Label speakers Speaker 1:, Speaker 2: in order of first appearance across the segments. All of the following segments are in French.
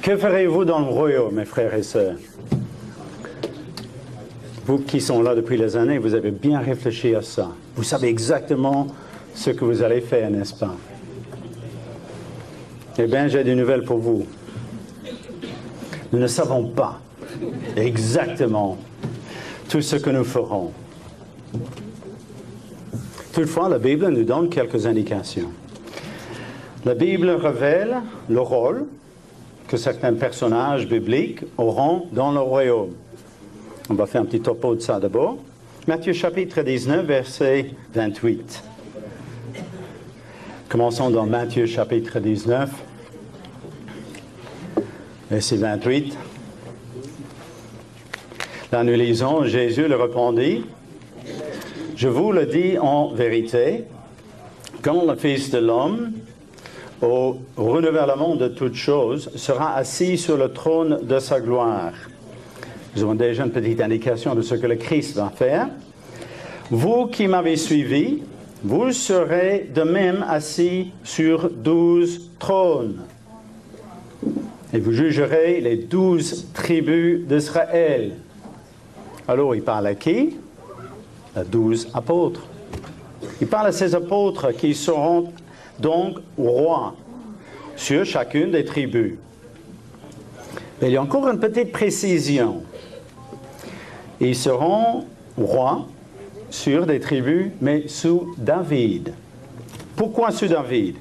Speaker 1: Que ferez-vous dans le royaume, mes frères et sœurs? Vous qui sont là depuis les années, vous avez bien réfléchi à ça. Vous savez exactement ce que vous allez faire, n'est-ce pas? Eh bien, j'ai des nouvelles pour vous. Nous ne savons pas exactement tout ce que nous ferons. Toutefois, la Bible nous donne quelques indications. La Bible révèle le rôle que certains personnages bibliques auront dans le royaume. On va faire un petit topo de ça d'abord. Matthieu chapitre 19, verset 28. Commençons dans Matthieu chapitre 19, verset 28. Là, nous lisons, Jésus leur répondit, « Je vous le dis en vérité, quand le Fils de l'homme, au renouvellement de toutes choses, sera assis sur le trône de sa gloire. » Nous avons déjà une petite indication de ce que le Christ va faire. « Vous qui m'avez suivi, vous serez de même assis sur 12 trônes. Et vous jugerez les 12 tribus d'Israël. » Alors, il parle à qui? À 12 apôtres. Il parle à ces apôtres qui seront donc rois sur chacune des tribus. Mais il y a encore une petite précision. Ils seront rois sur des tribus, mais sous David. Pourquoi sous David?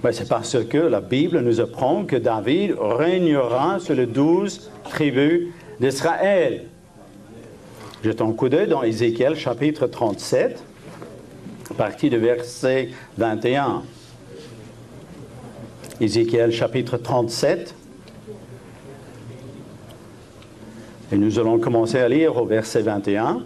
Speaker 1: Ben, c'est parce que la Bible nous apprend que David régnera sur les 12 tribus d'Israël. Jetons un coup d'œil dans Ézéchiel chapitre 37, à partir du verset 21. Ézéchiel chapitre 37. Et nous allons commencer à lire au verset 21.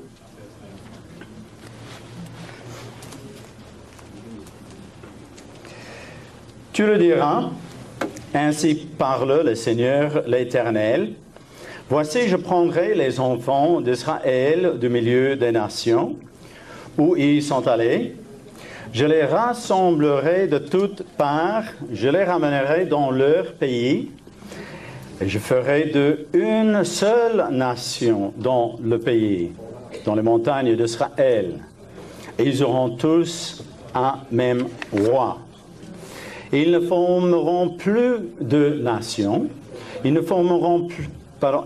Speaker 1: Tu le diras, ainsi parle le Seigneur l'Éternel. Voici, je prendrai les enfants d'Israël du milieu des nations, où ils sont allés. Je les rassemblerai de toutes parts, je les ramènerai dans leur pays, et je ferai de une seule nation dans le pays, dans les montagnes d'Israël. Et ils auront tous un même roi. Ils ne formeront plus de nations, ils ne formeront plus,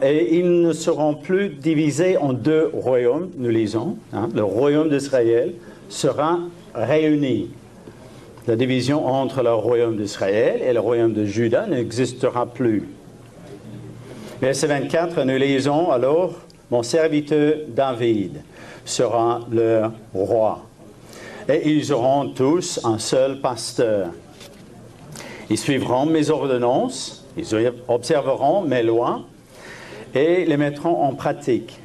Speaker 1: et ils ne seront plus divisés en deux royaumes, nous lisons. Le royaume d'Israël sera réuni. La division entre le royaume d'Israël et le royaume de Juda n'existera plus. Verset 24, nous lisons alors, mon serviteur David sera leur roi. Et ils auront tous un seul pasteur. Ils suivront mes ordonnances, ils observeront mes lois et les mettront en pratique.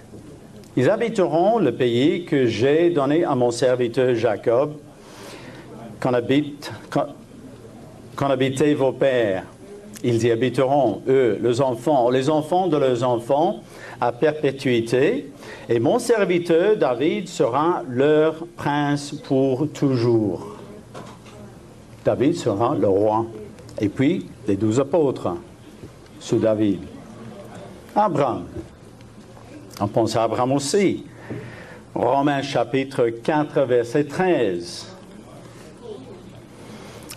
Speaker 1: Ils habiteront le pays que j'ai donné à mon serviteur Jacob, qu'en habitaient vos pères. Ils y habiteront, eux, les enfants de leurs enfants, à perpétuité. Et mon serviteur David sera leur prince pour toujours. David sera le roi. Et puis, les 12 apôtres, sous David. Abraham. On pense à Abraham aussi. Romains chapitre 4, verset 13.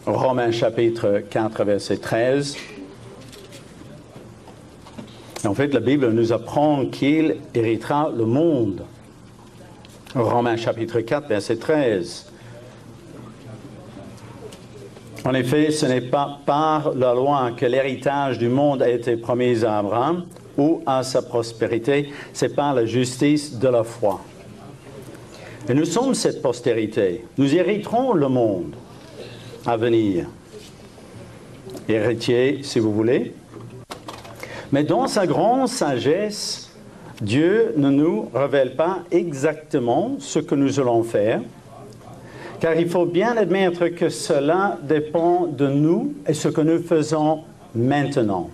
Speaker 1: Romains chapitre 4, verset 13. En fait, la Bible nous apprend qu'il héritera le monde. Romains chapitre 4, verset 13. En effet, ce n'est pas par la loi que l'héritage du monde a été promis à Abraham ou à sa prospérité, c'est par la justice de la foi. Et nous sommes cette postérité. Nous hériterons le monde à venir. Héritier, si vous voulez. Mais dans sa grande sagesse, Dieu ne nous révèle pas exactement ce que nous allons faire, car il faut bien admettre que cela dépend de nous et ce que nous faisons maintenant.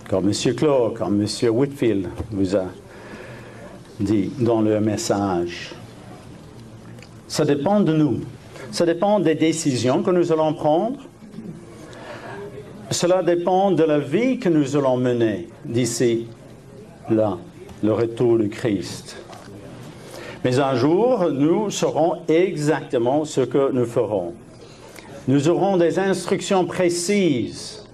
Speaker 1: Comme M. Claude, comme M. Whitfield vous a dit dans leur message. Ça dépend de nous. Ça dépend des décisions que nous allons prendre. Cela dépend de la vie que nous allons mener d'ici là, le retour du Christ. Mais un jour, nous saurons exactement ce que nous ferons. Nous aurons des instructions précises.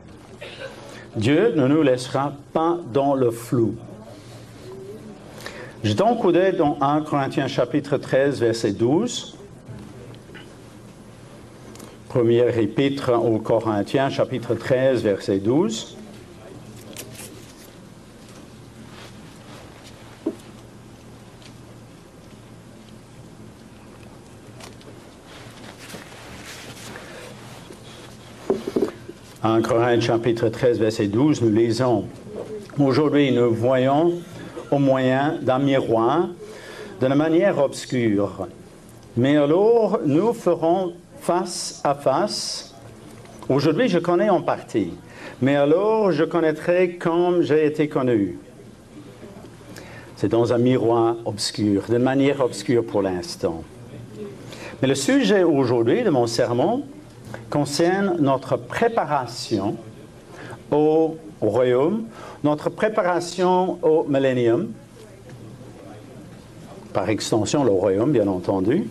Speaker 1: Dieu ne nous laissera pas dans le flou. Jetons un coup d'œil dans 1 Corinthiens chapitre 13, verset 12. Première épître aux Corinthiens, chapitre 13, verset 12. En Corinthiens, chapitre 13, verset 12, nous lisons « Aujourd'hui, nous voyons au moyen d'un miroir de la manière obscure. Mais alors, nous ferons face à face. Aujourd'hui, je connais en partie. Mais alors, je connaîtrai comme j'ai été connu. » C'est dans un miroir obscur, de manière obscure pour l'instant. Mais le sujet aujourd'hui de mon sermon concerne notre préparation au royaume, notre préparation au millénium, par extension le royaume, bien entendu,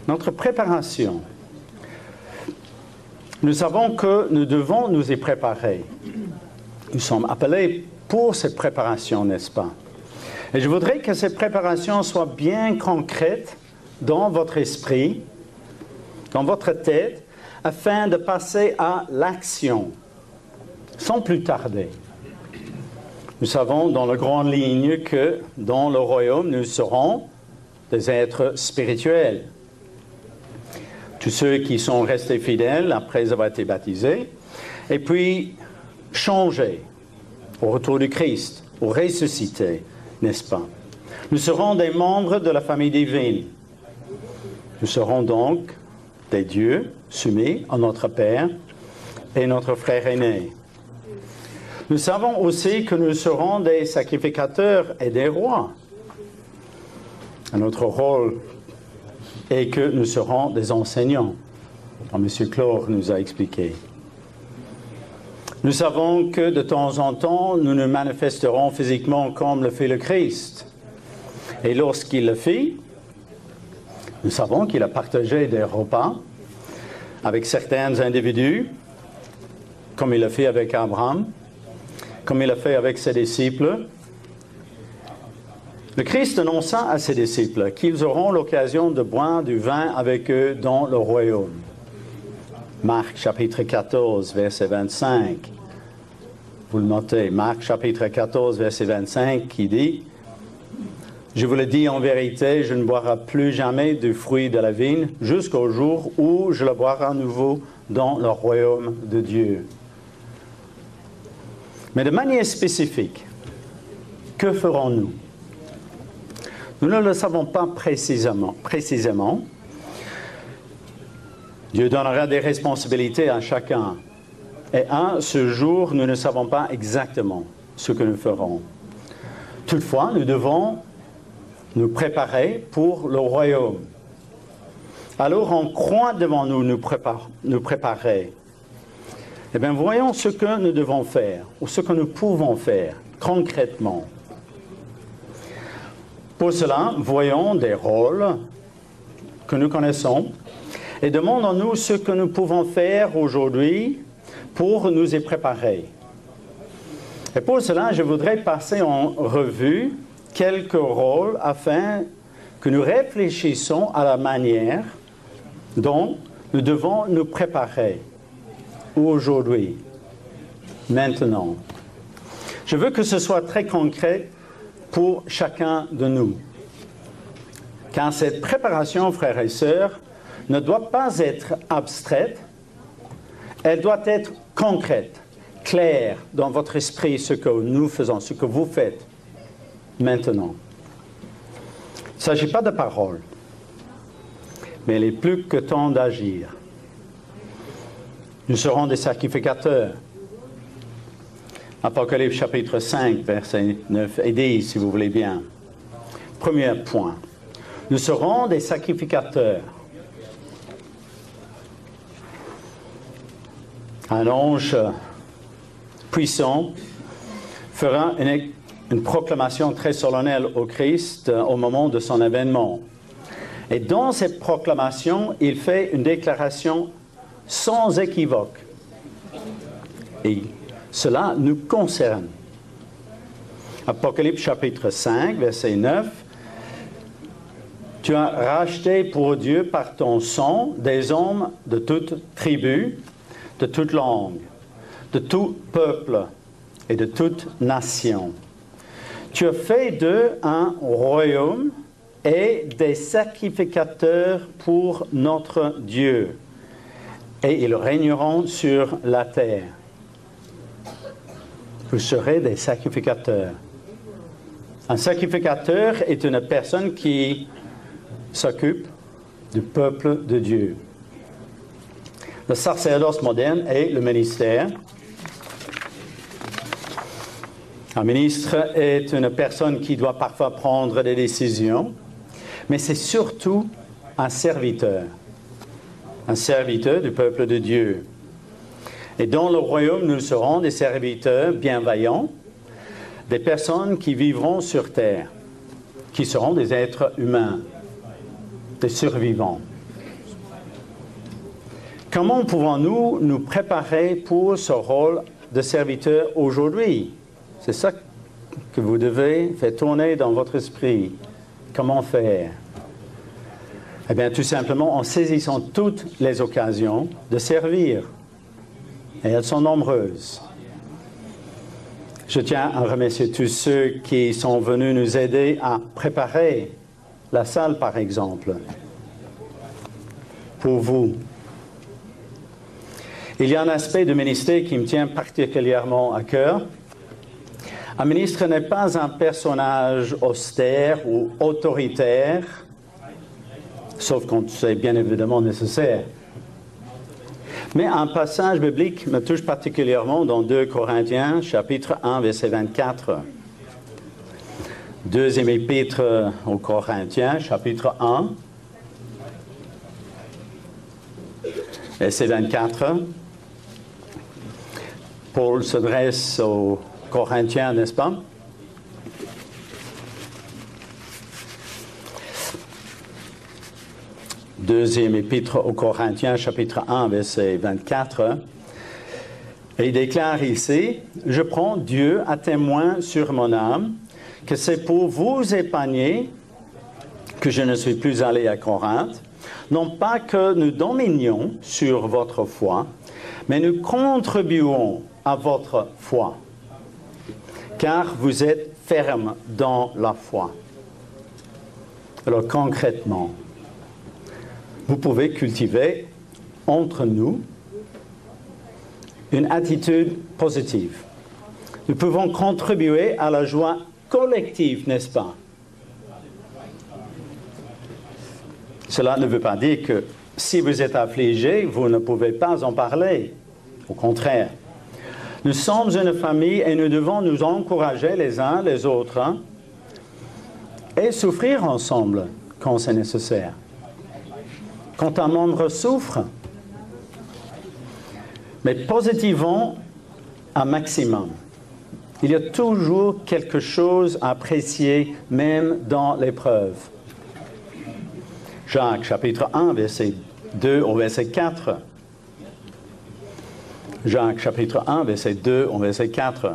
Speaker 1: notre préparation. Nous savons que nous devons nous y préparer. Nous sommes appelés pour cette préparation, n'est-ce pas? Et je voudrais que cette préparation soit bien concrète dans votre esprit, dans votre tête, afin de passer à l'action, sans plus tarder. Nous savons dans la grande ligne que dans le royaume, nous serons des êtres spirituels. Tous ceux qui sont restés fidèles après avoir été baptisés, et puis changés au retour du Christ, au ressuscité, n'est-ce pas? Nous serons des membres de la famille divine. Nous serons donc des dieux soumis à notre Père et notre frère aîné. Nous savons aussi que nous serons des sacrificateurs et des rois. Notre rôle est que nous serons des enseignants, comme M. Clore nous a expliqué. Nous savons que de temps en temps, nous nous manifesterons physiquement comme le fait le Christ. Et lorsqu'il le fit, nous savons qu'il a partagé des repas avec certains individus, comme il l'a fait avec Abraham, comme il l'a fait avec ses disciples. Le Christ annonça à ses disciples qu'ils auront l'occasion de boire du vin avec eux dans le royaume. Marc chapitre 14, verset 25. Vous le notez, Marc chapitre 14, verset 25, qui dit « Je vous le dis en vérité, je ne boirai plus jamais du fruit de la vigne jusqu'au jour où je le boirai à nouveau dans le royaume de Dieu. » Mais de manière spécifique, que ferons-nous? Nous ne le savons pas précisément. Dieu donnera des responsabilités à chacun. Et à ce jour, nous ne savons pas exactement ce que nous ferons. Toutefois, nous devons nous préparer pour le royaume. Alors, en quoi devons-nous nous préparer? Eh bien, voyons ce que nous devons faire, ou ce que nous pouvons faire, concrètement. Pour cela, voyons des rôles que nous connaissons et demandons-nous ce que nous pouvons faire aujourd'hui pour nous y préparer. Et pour cela, je voudrais passer en revue quelques rôles afin que nous réfléchissions à la manière dont nous devons nous préparer aujourd'hui, maintenant. Je veux que ce soit très concret pour chacun de nous. Car cette préparation, frères et sœurs, ne doit pas être abstraite, elle doit être concrète, claire dans votre esprit ce que nous faisons, ce que vous faites maintenant. Il ne s'agit pas de paroles, mais il est plus que temps d'agir. Nous serons des sacrificateurs. Apocalypse chapitre 5, versets 9 et 10, si vous voulez bien. Premier point. Nous serons des sacrificateurs. Un ange puissant, fera une proclamation très solennelle au Christ au moment de son avènement. Et dans cette proclamation, il fait une déclaration sans équivoque. Et cela nous concerne. Apocalypse chapitre 5, verset 9. Tu as racheté pour Dieu par ton sang des hommes de toute tribu, de toute langue, de tout peuple et de toute nation. Tu as fait d'eux un royaume et des sacrificateurs pour notre Dieu, et ils régneront sur la terre. Vous serez des sacrificateurs. Un sacrificateur est une personne qui s'occupe du peuple de Dieu. Le sacerdoce moderne est le ministère. Un ministre est une personne qui doit parfois prendre des décisions, mais c'est surtout un serviteur du peuple de Dieu. Et dans le royaume, nous serons des serviteurs bienveillants, des personnes qui vivront sur terre, qui seront des êtres humains, des survivants. Comment pouvons-nous nous préparer pour ce rôle de serviteur aujourd'hui? C'est ça que vous devez faire tourner dans votre esprit. Comment faire? Eh bien, tout simplement en saisissant toutes les occasions de servir. Et elles sont nombreuses. Je tiens à remercier tous ceux qui sont venus nous aider à préparer la salle, par exemple, pour vous. Il y a un aspect du ministère qui me tient particulièrement à cœur. Un ministre n'est pas un personnage austère ou autoritaire, sauf quand c'est bien évidemment nécessaire. Mais un passage biblique me touche particulièrement dans 2 Corinthiens, chapitre 1, verset 24. Deuxième épître aux Corinthiens, chapitre 1, verset 24. Paul s'adresse aux Corinthiens, n'est-ce pas? Deuxième épître aux Corinthiens, chapitre 1, verset 24. Et il déclare ici, « Je prends Dieu à témoin sur mon âme, que c'est pour vous épargner que je ne suis plus allé à Corinthe, non pas que nous dominions sur votre foi, mais nous contribuons à votre foi, car vous êtes fermes dans la foi. » Alors concrètement, vous pouvez cultiver entre nous une attitude positive. Nous pouvons contribuer à la joie collective, n'est-ce pas? Cela ne veut pas dire que si vous êtes affligé, vous ne pouvez pas en parler. Au contraire. Nous sommes une famille et nous devons nous encourager les uns les autres et souffrir ensemble quand c'est nécessaire. Quand un membre souffre, mais positivons un maximum. Il y a toujours quelque chose à apprécier, même dans l'épreuve. Jacques, chapitre 1, verset 2 au verset 4. Jacques, chapitre 1, verset 2 au verset 4.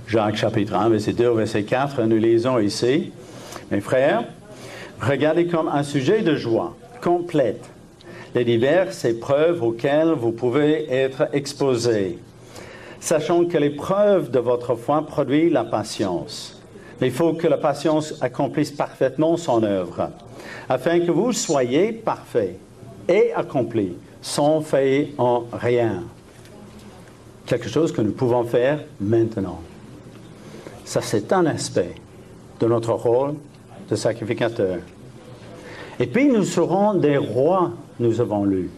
Speaker 1: Jacques chapitre 1, verset 2 au verset 4, nous lisons ici, « Mes frères, regardez comme un sujet de joie complète les diverses épreuves auxquelles vous pouvez être exposés, sachant que l'épreuve de votre foi produit la patience. Mais il faut que la patience accomplisse parfaitement son œuvre, afin que vous soyez parfaits et accomplis, sans faillir en rien. » Quelque chose que nous pouvons faire maintenant. Ça, c'est un aspect de notre rôle de sacrificateur. Et puis, nous serons des rois, nous avons lu.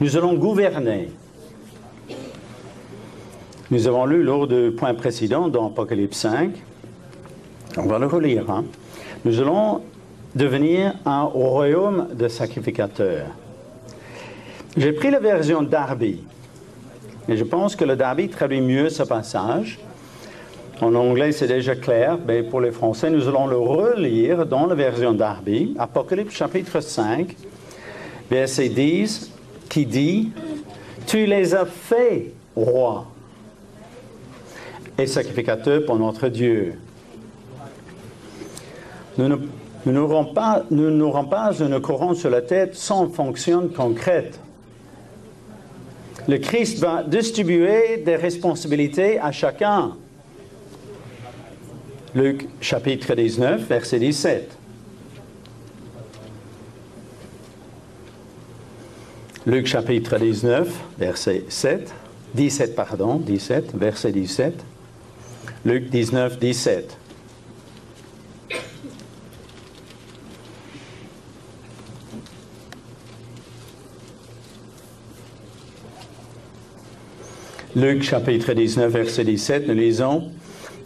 Speaker 1: Nous allons gouverner. Nous avons lu lors du point précédent dans Apocalypse 5 On va le relire. Hein. Nous allons devenir un royaume de sacrificateurs. J'ai pris la version Darby. Et je pense que le Darby traduit mieux ce passage. En anglais, c'est déjà clair, mais pour les Français, nous allons le relire dans la version Darby. Apocalypse chapitre 5, verset 10, qui dit « Tu les as faits rois et sacrificateurs pour notre Dieu. » Nous n'aurons pas une couronne sur la tête sans fonction concrète. Le Christ va distribuer des responsabilités à chacun. Luc chapitre 19, verset 17. Luc chapitre 19, verset 17, verset 17. Luc 19, 17. Luc chapitre 19, verset 17, nous lisons,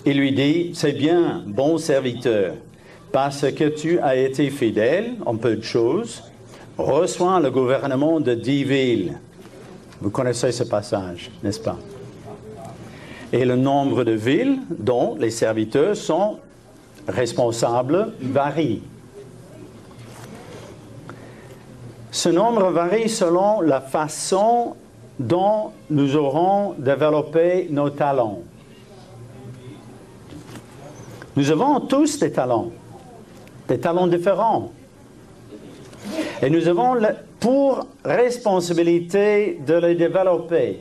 Speaker 1: il lui dit, c'est bien, bon serviteur, parce que tu as été fidèle en peu de choses, reçois le gouvernement de 10 villes. Vous connaissez ce passage, n'est-ce pas? Et le nombre de villes dont les serviteurs sont responsables varie. Ce nombre varie selon la façon dont nous aurons développé nos talents. Nous avons tous des talents différents. Et nous avons pour responsabilité de les développer.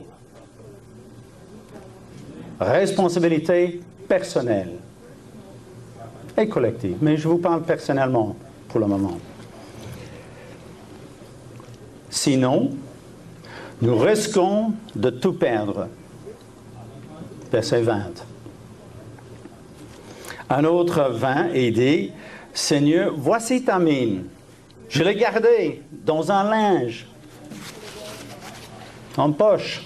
Speaker 1: Responsabilité personnelle et collective. Mais je vous parle personnellement pour le moment. Sinon, nous risquons de tout perdre. Verset 20. Un autre vint et dit, Seigneur, voici ta mine. Je l'ai gardée dans un linge, en poche.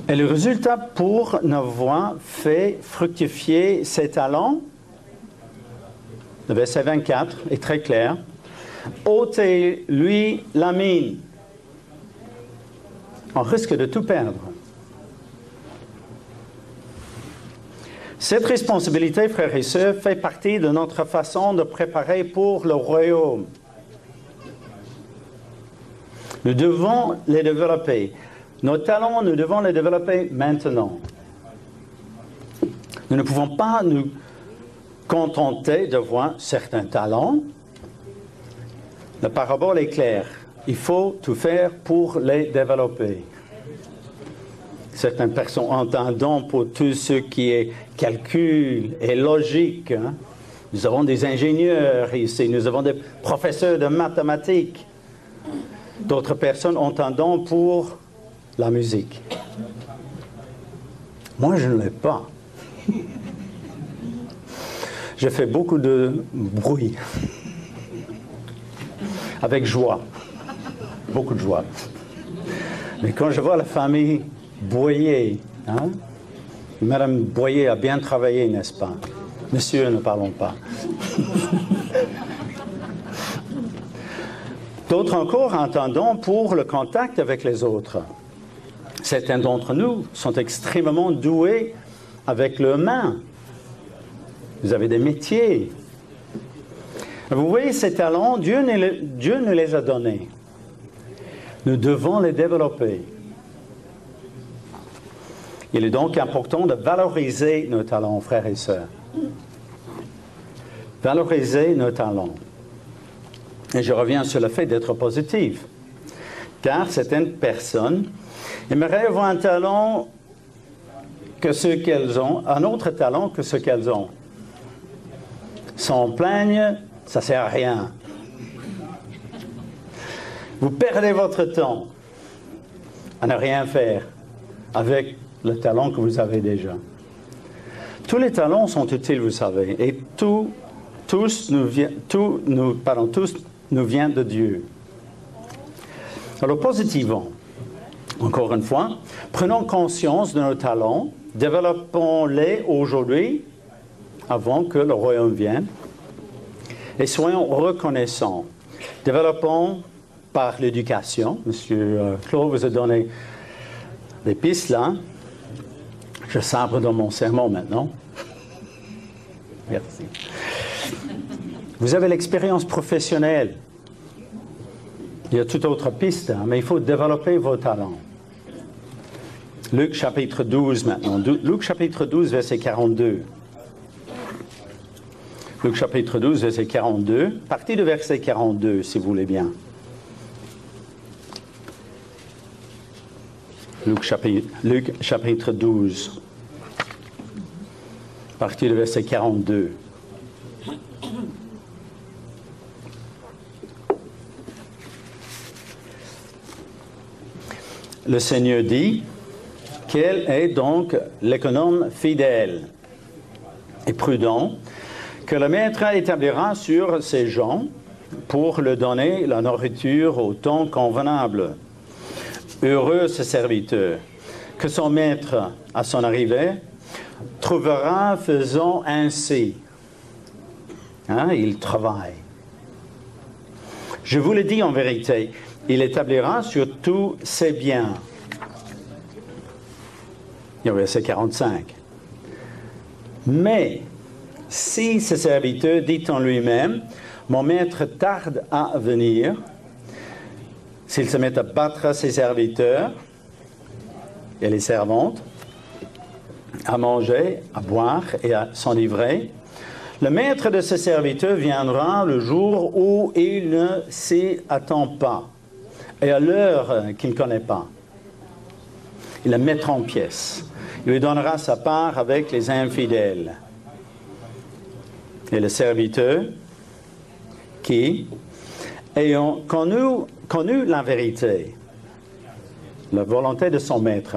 Speaker 1: Et le résultat pour n'avoir fait fructifier ses talents, le verset 24 est très clair. Ôtez-lui la mine. On risque de tout perdre. Cette responsabilité, frères et sœurs, fait partie de notre façon de préparer pour le royaume. Nous devons les développer. Nos talents, nous devons les développer maintenant. Nous ne pouvons pas nous contenter de voir certains talents. La parabole est claire. Il faut tout faire pour les développer. Certaines personnes entendent pour tout ce qui est calcul et logique. Hein? Nous avons des ingénieurs ici, nous avons des professeurs de mathématiques. D'autres personnes entendent pour la musique. Moi, je ne l'ai pas. Je fais beaucoup de bruit. Avec joie. Beaucoup de joie. Mais quand je vois la famille Boyer, hein? Madame Boyer a bien travaillé, n'est-ce pas? Monsieur, ne parlons pas. D'autres encore entendent pour le contact avec les autres. Certains d'entre nous sont extrêmement doués avec leurs mains. Vous avez des métiers. Vous voyez, ces talents, Dieu nous les a donnés. Nous devons les développer. Il est donc important de valoriser nos talents, frères et sœurs. Valoriser nos talents. Et je reviens sur le fait d'être positif. Car certaines personnes aimeraient avoir un talent que ce qu'elles ont, un autre talent que ce qu'elles ont. S'en plaignent, ça ne sert à rien. Vous perdez votre temps à ne rien faire avec le talent que vous avez déjà. Tous les talents sont utiles, vous savez, et tous nous viennent de Dieu. Alors, positivement, encore une fois, prenons conscience de nos talents développons-les aujourd'hui, avant que le royaume vienne, et soyons reconnaissants. Développons par l'éducation. Monsieur Claude vous a donné des pistes là. Je sabre dans mon sermon maintenant. Merci. Vous avez l'expérience professionnelle. Il y a toute autre piste, hein, mais il faut développer vos talents. Luc chapitre 12 maintenant. Luc chapitre 12, verset 42. Luc chapitre 12, verset 42. Partie de verset 42, si vous voulez bien. Luc chapitre 12. Partie de verset 42. Le Seigneur dit, quel est donc l'économe fidèle et prudent que le maître établira sur ses gens pour leur donner la nourriture au temps convenable. Heureux ce serviteur que son maître, à son arrivée, trouvera faisant ainsi. Hein, il travaille. Je vous le dis en vérité, il établira sur tous ses biens. Il y a verset 45. Mais si ce serviteur dit en lui-même, mon maître tarde à venir, s'il se met à battre ses serviteurs et les servantes, à manger, à boire et à s'enivrer, le maître de ce serviteur viendra le jour où il ne s'y attend pas et à l'heure qu'il ne connaît pas. Il le mettra en pièces. Il lui donnera sa part avec les infidèles. Et le serviteur qui, ayant connu la vérité, la volonté de son maître,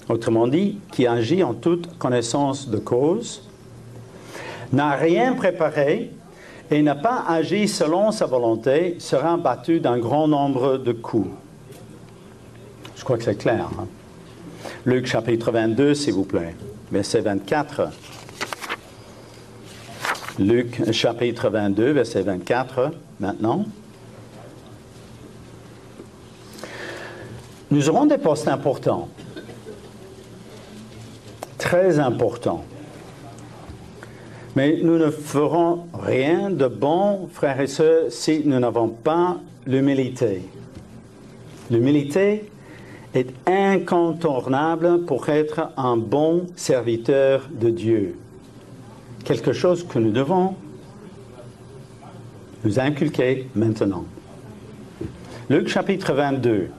Speaker 1: autrement dit, qui agit en toute connaissance de cause, n'a rien préparé et n'a pas agi selon sa volonté, sera battu d'un grand nombre de coups. Je crois que c'est clair. Hein? Luc chapitre 22, s'il vous plaît, verset 24. Luc chapitre 22, verset 24, maintenant. Nous aurons des postes importants, très importants. Mais nous ne ferons rien de bon, frères et sœurs, si nous n'avons pas l'humilité. L'humilité est incontournable pour être un bon serviteur de Dieu. Quelque chose que nous devons nous inculquer maintenant. Luc chapitre 22.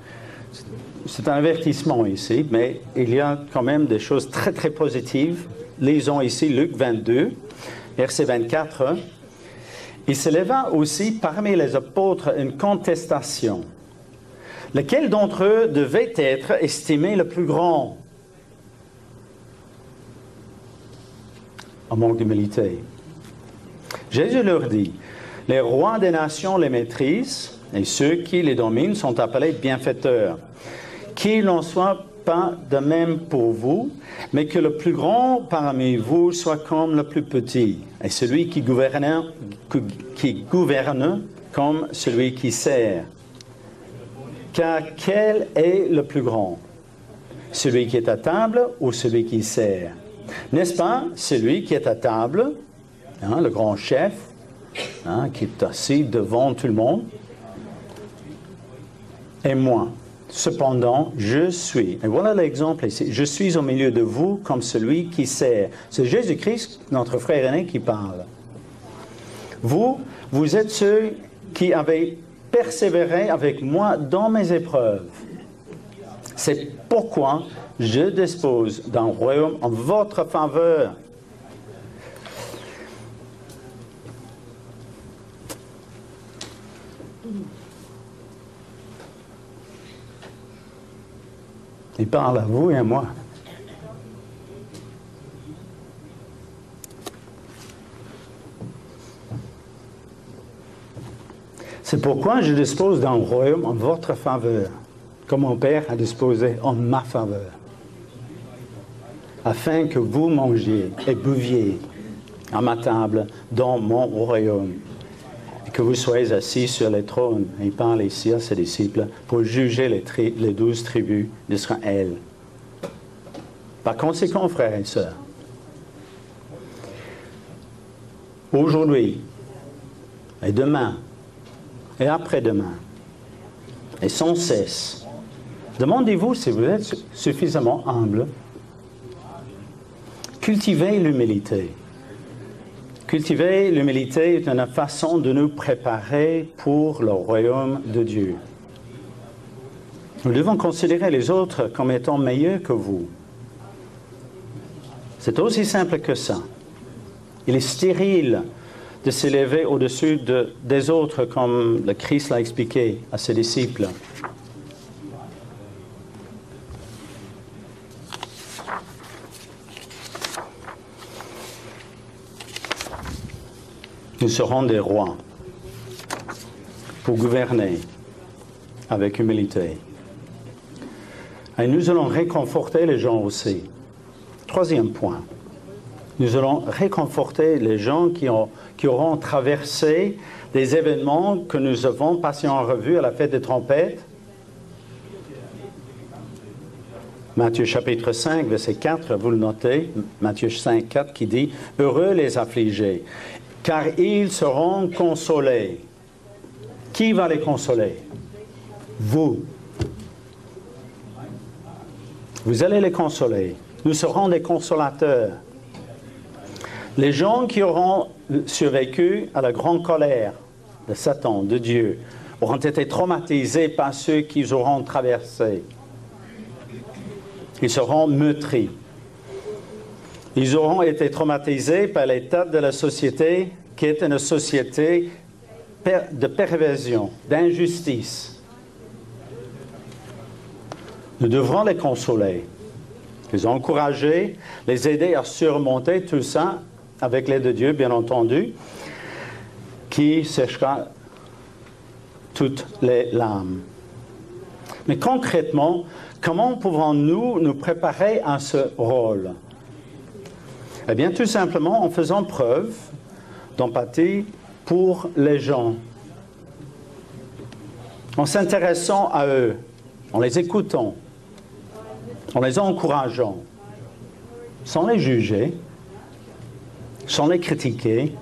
Speaker 1: C'est un avertissement ici, mais il y a quand même des choses très très positives. Lisons ici Luc 22, verset 24. Il se leva aussi parmi les apôtres une contestation. Lequel d'entre eux devait être estimé le plus grand? Un manque d'humilité. Jésus leur dit, les rois des nations les maîtrisent et ceux qui les dominent sont appelés bienfaiteurs. Qu'il n'en soit pas de même pour vous, mais que le plus grand parmi vous soit comme le plus petit, et celui qui gouverne comme celui qui sert. Car quel est le plus grand? Celui qui est à table ou celui qui sert? N'est-ce pas celui qui est à table, hein, le grand chef, hein, qui est assis devant tout le monde? Et moi, cependant, je suis, et voilà l'exemple ici, je suis au milieu de vous comme celui qui sert. C'est Jésus-Christ, notre frère aîné, qui parle. Vous êtes ceux qui avez persévéré avec moi dans mes épreuves. C'est pourquoi je dispose d'un royaume en votre faveur. Il parle à vous et à moi. C'est pourquoi je dispose d'un royaume en votre faveur, comme mon Père a disposé en ma faveur. afin que vous mangiez et buviez à ma table dans mon royaume, et que vous soyez assis sur les trônes. Il parle ici à ses disciples pour juger les 12 tribus d'Israël. Par conséquent, frères et sœurs, aujourd'hui et demain et après-demain et sans cesse, demandez-vous si vous êtes suffisamment humble. Cultivez l'humilité. Cultiver l'humilité est une façon de nous préparer pour le royaume de Dieu. Nous devons considérer les autres comme étant meilleurs que vous. C'est aussi simple que ça. Il est stérile de s'élever au-dessus des autres, comme le Christ l'a expliqué à ses disciples. Nous serons des rois pour gouverner avec humilité. Et nous allons réconforter les gens aussi. Troisième point, nous allons réconforter les gens qui auront traversé des événements que nous avons passés en revue à la fête des trompettes. Matthieu chapitre 5, verset 4, vous le notez, Matthieu 5, 4 qui dit « Heureux les affligés, car ils seront consolés. » Qui va les consoler? Vous. Vous allez les consoler. Nous serons des consolateurs. Les gens qui auront survécu à la grande colère de Satan, de Dieu, auront été traumatisés par ceux qu'ils auront traversés. Ils seront meurtris. Ils auront été traumatisés par l'état de la société qui est une société de perversion, d'injustice. Nous devrons les consoler, les encourager, les aider à surmonter tout ça avec l'aide de Dieu, bien entendu, qui séchera toutes les larmes. Mais concrètement, comment pouvons-nous nous préparer à ce rôle? Eh bien, tout simplement en faisant preuve d'empathie pour les gens, en s'intéressant à eux, en les écoutant, en les encourageant, sans les juger, sans les critiquer,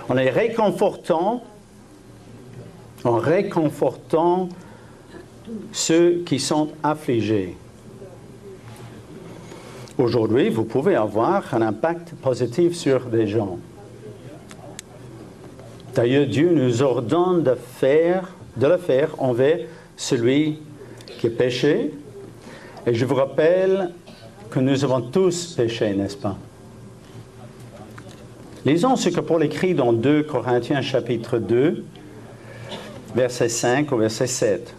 Speaker 1: en les réconfortant, en réconfortant ceux qui sont affligés. Aujourd'hui, vous pouvez avoir un impact positif sur des gens. D'ailleurs, Dieu nous ordonne de le faire envers celui qui est péché. Et je vous rappelle que nous avons tous péché, n'est-ce pas? Lisons ce que Paul écrit dans 2 Corinthiens chapitre 2, verset 5 au verset 7.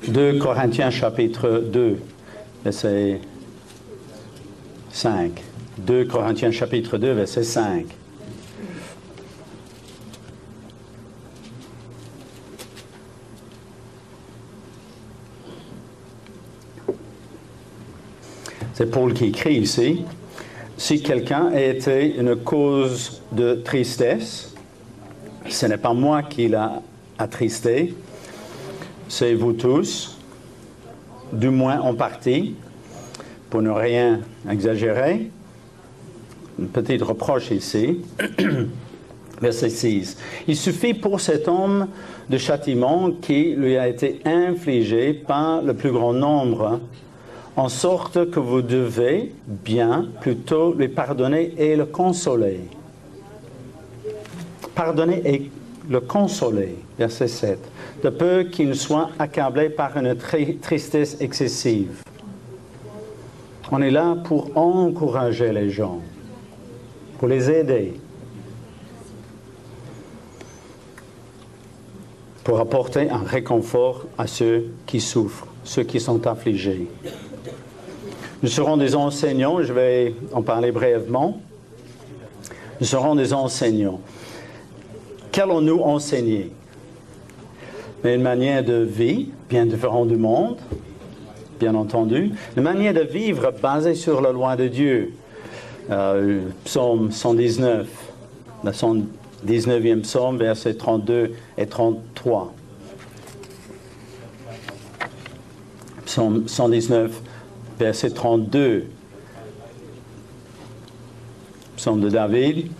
Speaker 1: « 2 Corinthiens chapitre 2, verset 5. 2 Corinthiens chapitre 2, verset 5. C'est Paul qui écrit ici. Si quelqu'un a été une cause de tristesse, ce n'est pas moi qui l'a attristé, c'est vous tous, du moins en partie, pour ne rien exagérer. Une petite reproche ici. Verset 6. Il suffit pour cet homme de châtiment qui lui a été infligé par le plus grand nombre, en sorte que vous devez bien plutôt lui pardonner et le consoler. Pardonner et le consoler. Verset 7. De peur qu'il ne soit accablé par une tristesse excessive. On est là pour encourager les gens, pour les aider, pour apporter un réconfort à ceux qui souffrent, ceux qui sont affligés. Nous serons des enseignants, je vais en parler brièvement. Nous serons des enseignants. Qu'allons-nous enseigner? mais une manière de vie bien différente du monde, bien entendu. Une manière de vivre basée sur la loi de Dieu. Psaume 119, le 119e psaume, versets 32 et 33. Psaume 119, verset 32. Psaume de David.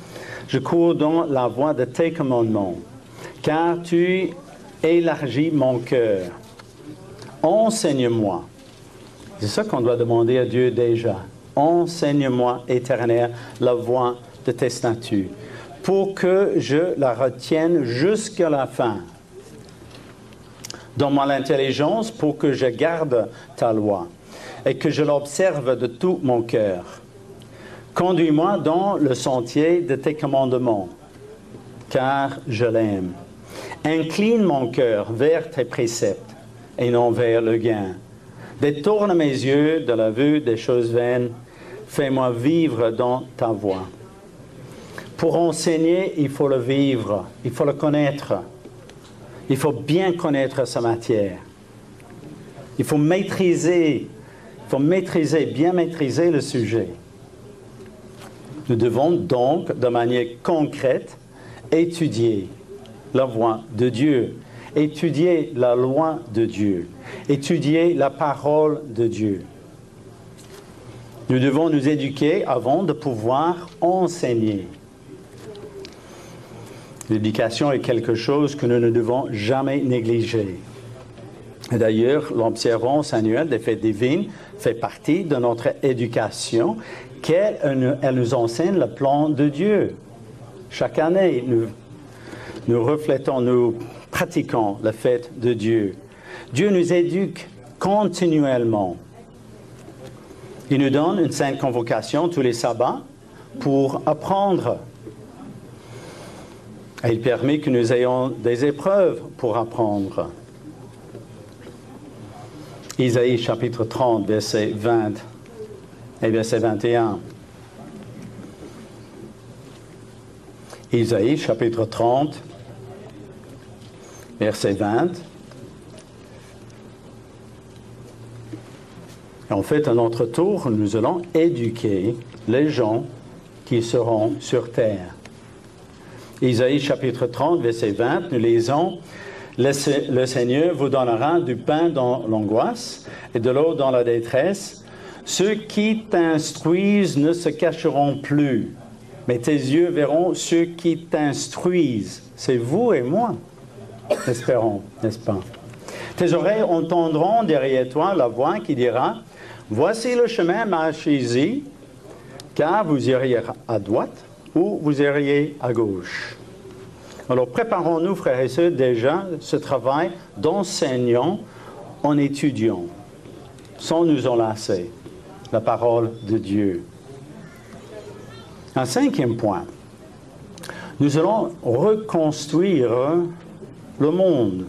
Speaker 1: Je cours dans la voie de tes commandements, car tu élargis mon cœur. Enseigne-moi. C'est ça qu'on doit demander à Dieu déjà. Enseigne-moi, Éternel, la voie de tes statuts, pour que je la retienne jusqu'à la fin. Donne-moi l'intelligence pour que je garde ta loi et que je l'observe de tout mon cœur. Conduis-moi dans le sentier de tes commandements, car je l'aime. Incline mon cœur vers tes préceptes et non vers le gain. Détourne mes yeux de la vue des choses vaines. Fais-moi vivre dans ta voie. Pour enseigner, il faut le vivre, il faut le connaître. Il faut bien connaître sa matière. Il faut maîtriser, bien maîtriser le sujet. Nous devons donc, de manière concrète, étudier la voie de Dieu, étudier la loi de Dieu, étudier la parole de Dieu. Nous devons nous éduquer avant de pouvoir enseigner. L'éducation est quelque chose que nous ne devons jamais négliger. D'ailleurs, l'observance annuelle des fêtes divines fait partie de notre éducation, elle nous enseigne le plan de Dieu. Chaque année, nous reflétons, nous pratiquons la fête de Dieu. Dieu nous éduque continuellement. Il nous donne une sainte convocation tous les sabbats pour apprendre. Et il permet que nous ayons des épreuves pour apprendre. Isaïe chapitre 30, verset 20 et verset 21. Isaïe chapitre 30, verset 20. Et en fait, à notre tour, nous allons éduquer les gens qui seront sur terre. Isaïe chapitre 30, verset 20, nous lisons « Le Seigneur vous donnera du pain dans l'angoisse et de l'eau dans la détresse. Ceux qui t'instruisent ne se cacheront plus, mais tes yeux verront ceux qui t'instruisent. » C'est vous et moi, espérons, n'est-ce pas? Tes oreilles entendront derrière toi la voix qui dira « Voici le chemin, marchez-y, car vous iriez à droite ou vous iriez à gauche. » Alors préparons-nous, frères et sœurs, déjà ce travail d'enseignant en étudiant, sans nous enlacer, la parole de Dieu. Un cinquième point, nous allons reconstruire le monde.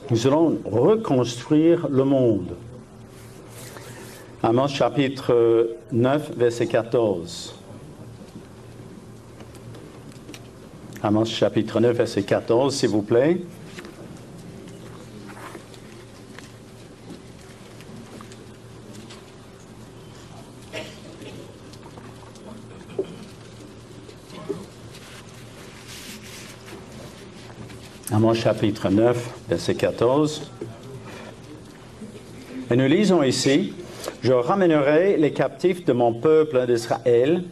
Speaker 1: Nous allons reconstruire le monde. Amos chapitre 9, verset 14. Amos chapitre 9, verset 14, s'il vous plaît. Amos chapitre 9, verset 14. Et nous lisons ici, « Je ramènerai les captifs de mon peuple d'Israël.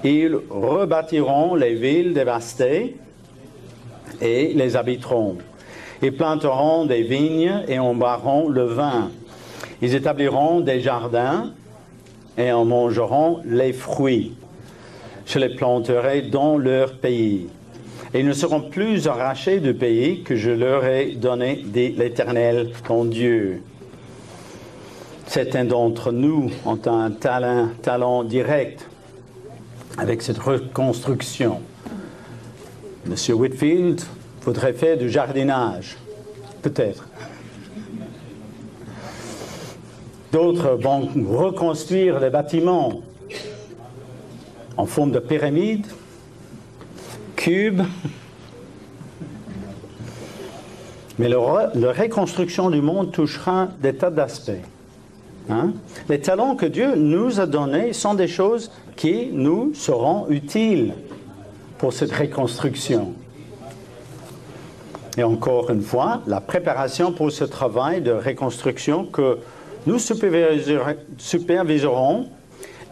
Speaker 1: Ils rebâtiront les villes dévastées et les habiteront. Ils planteront des vignes et en boiront le vin. Ils établiront des jardins et en mangeront les fruits. Je les planterai dans leur pays. Et ils ne seront plus arrachés du pays que je leur ai donné, dit l'Éternel, ton Dieu. » Certains d'entre nous ont un talent direct avec cette reconstruction. Monsieur Whitfield voudrait faire du jardinage, peut-être. D'autres vont reconstruire les bâtiments en forme de pyramide, cube. Mais la reconstruction du monde touchera des tas d'aspects. Hein? Les talents que Dieu nous a donnés sont des choses qui nous seront utiles pour cette reconstruction. Et encore une fois, la préparation pour ce travail de reconstruction que nous superviserons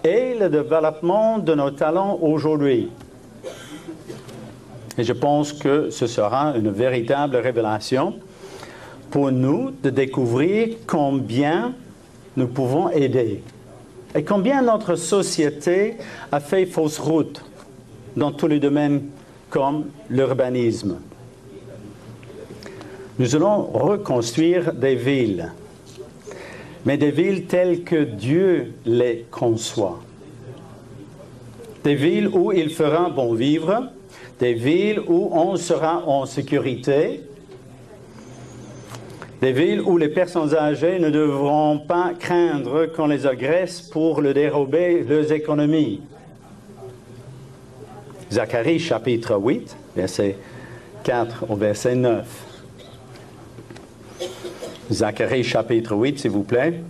Speaker 1: est le développement de nos talents aujourd'hui. Et je pense que ce sera une véritable révélation pour nous de découvrir combien nous pouvons aider et combien notre société a fait fausse route dans tous les domaines comme l'urbanisme. Nous allons reconstruire des villes, mais des villes telles que Dieu les conçoit. Des villes où il fera bon vivre, des villes où on sera en sécurité, des villes où les personnes âgées ne devront pas craindre qu'on les agresse pour leur dérober leurs économies. Zacharie chapitre 8, verset 4 au verset 9. Zacharie chapitre 8, s'il vous plaît,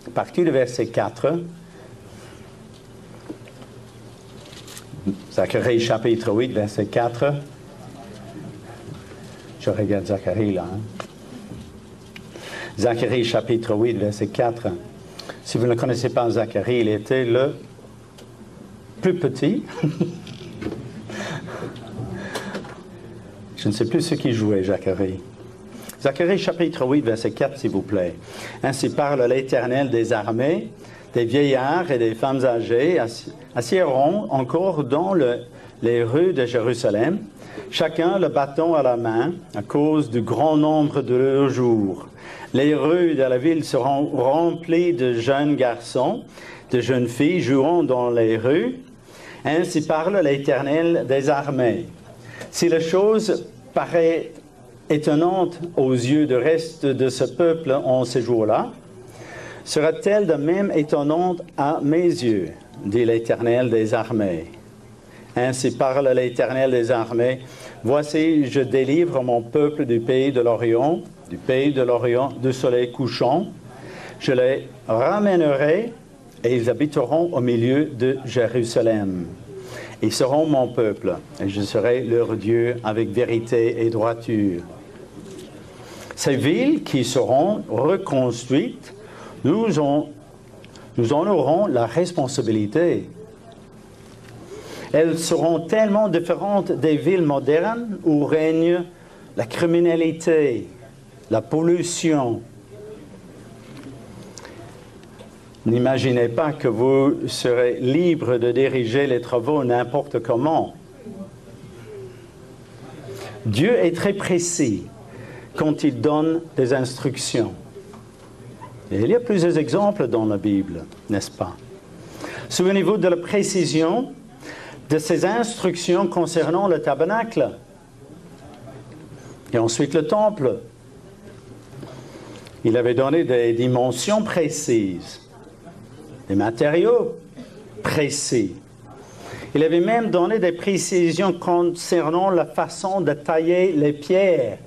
Speaker 1: à partir du verset 4. Zacharie chapitre 8, verset 4. Je regarde Zacharie là. Zacharie chapitre 8, verset 4. Si vous ne connaissez pas Zacharie, il était le plus petit. Je ne sais plus ce qu'il jouait, Zacharie. Zacharie chapitre 8, verset 4, s'il vous plaît. Ainsi parle l'Éternel des armées, des vieillards et des femmes âgées assiéront encore dans les rues de Jérusalem, chacun le bâton à la main, à cause du grand nombre de leurs jours. Les rues de la ville seront remplies de jeunes garçons, de jeunes filles jouant dans les rues. Ainsi parle l'Éternel des armées. Si la chose paraît étonnante aux yeux du reste de ce peuple en ces jours-là, sera-t-elle de même étonnante à mes yeux, dit l'Éternel des armées. Ainsi parle l'Éternel des armées. Voici, je délivre mon peuple du pays de l'Orient, du soleil couchant. Je les ramènerai et ils habiteront au milieu de Jérusalem. Ils seront mon peuple et je serai leur Dieu avec vérité et droiture. Ces villes qui seront reconstruites, nous en aurons la responsabilité. Elles seront tellement différentes des villes modernes où règne la criminalité, la pollution. N'imaginez pas que vous serez libre de diriger les travaux n'importe comment. Dieu est très précis quand il donne des instructions. Et il y a plusieurs exemples dans la Bible, n'est-ce pas? Souvenez-vous de la précision de ces instructions concernant le tabernacle et ensuite le temple. Il avait donné des dimensions précises, des matériaux précis. Il avait même donné des précisions concernant la façon de tailler les pierres.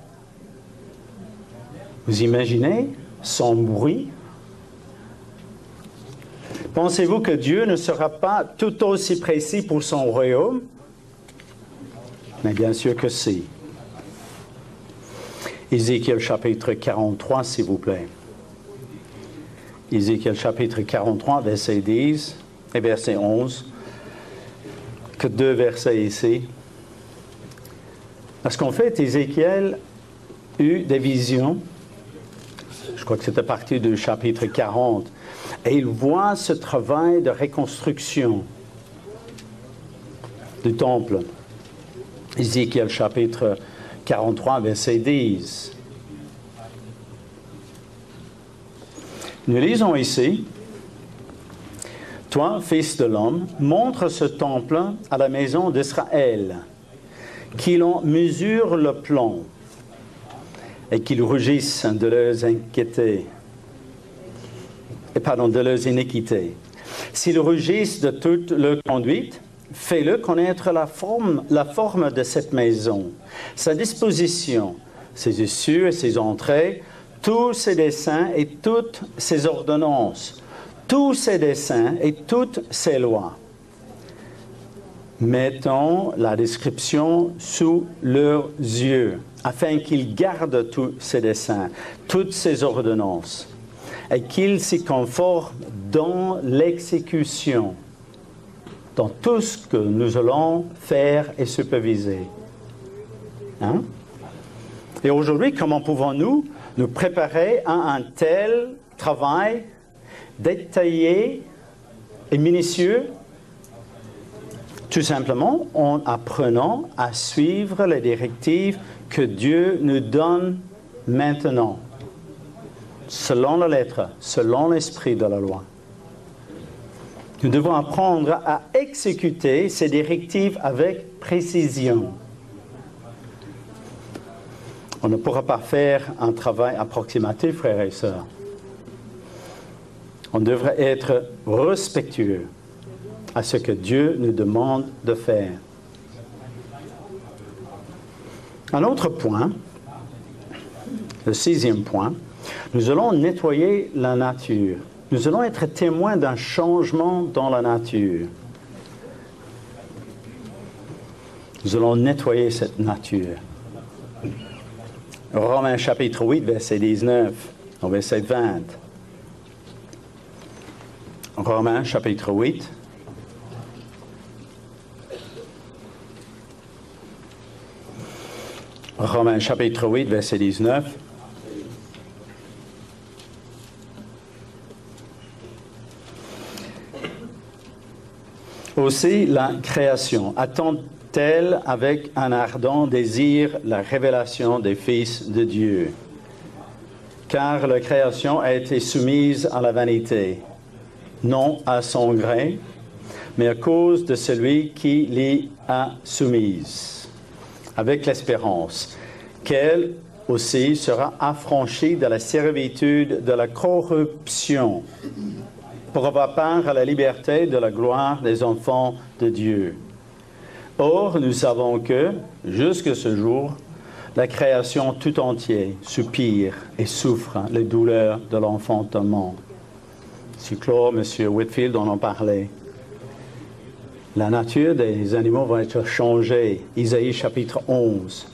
Speaker 1: Vous imaginez, sans bruit? Pensez-vous que Dieu ne sera pas tout aussi précis pour son royaume? Mais bien sûr que si. Ézéchiel chapitre 43, s'il vous plaît. Ézéchiel chapitre 43, verset 10 et verset 11. Que deux versets ici. Parce qu'en fait, Ézéchiel eut des visions. Je crois que c'est à partir du chapitre 40. Et il voit ce travail de reconstruction du temple. Ézéchiel chapitre 43, verset 10. Nous lisons ici, « Toi, fils de l'homme, montre ce temple à la maison d'Israël, qu'il en mesure le plan, et qu'ils rougissent de leurs de leurs iniquités. S'ils rougissent de toute leur conduite, fais-le connaître la forme de cette maison, sa disposition, ses issues et ses entrées, tous ses desseins et toutes ses ordonnances, tous ses desseins et toutes ses lois. Mettons la description sous leurs yeux, afin qu'ils gardent tous ses desseins, toutes ses ordonnances, et qu'ils s'y conforment dans l'exécution, dans tout ce que nous allons faire et superviser. Hein? Et aujourd'hui, comment pouvons-nous nous préparer à un tel travail détaillé et minutieux? Tout simplement en apprenant à suivre les directives que Dieu nous donne maintenant, selon la lettre, selon l'esprit de la loi. Nous devons apprendre à exécuter ces directives avec précision. On ne pourra pas faire un travail approximatif, frères et sœurs. On devrait être respectueux à ce que Dieu nous demande de faire. Un autre point, le 6e point, nous allons nettoyer la nature. Nous allons être témoins d'un changement dans la nature. Nous allons nettoyer cette nature. Romains chapitre 8, verset 19 au verset 20. Romains chapitre 8. Romains chapitre 8, verset 19. Aussi, la création attend-elle avec un ardent désir la révélation des fils de Dieu? Car la création a été soumise à la vanité, non à son gré, mais à cause de celui qui l'y a soumise, avec l'espérance qu'elle aussi sera affranchie de la servitude de la corruption, pour avoir part à la liberté de la gloire des enfants de Dieu. Or, nous savons que, jusque ce jour, la création tout entière soupire et souffre les douleurs de l'enfantement. Si Claude, M. Whitfield en parlait. La nature des animaux va être changée. Isaïe chapitre 11.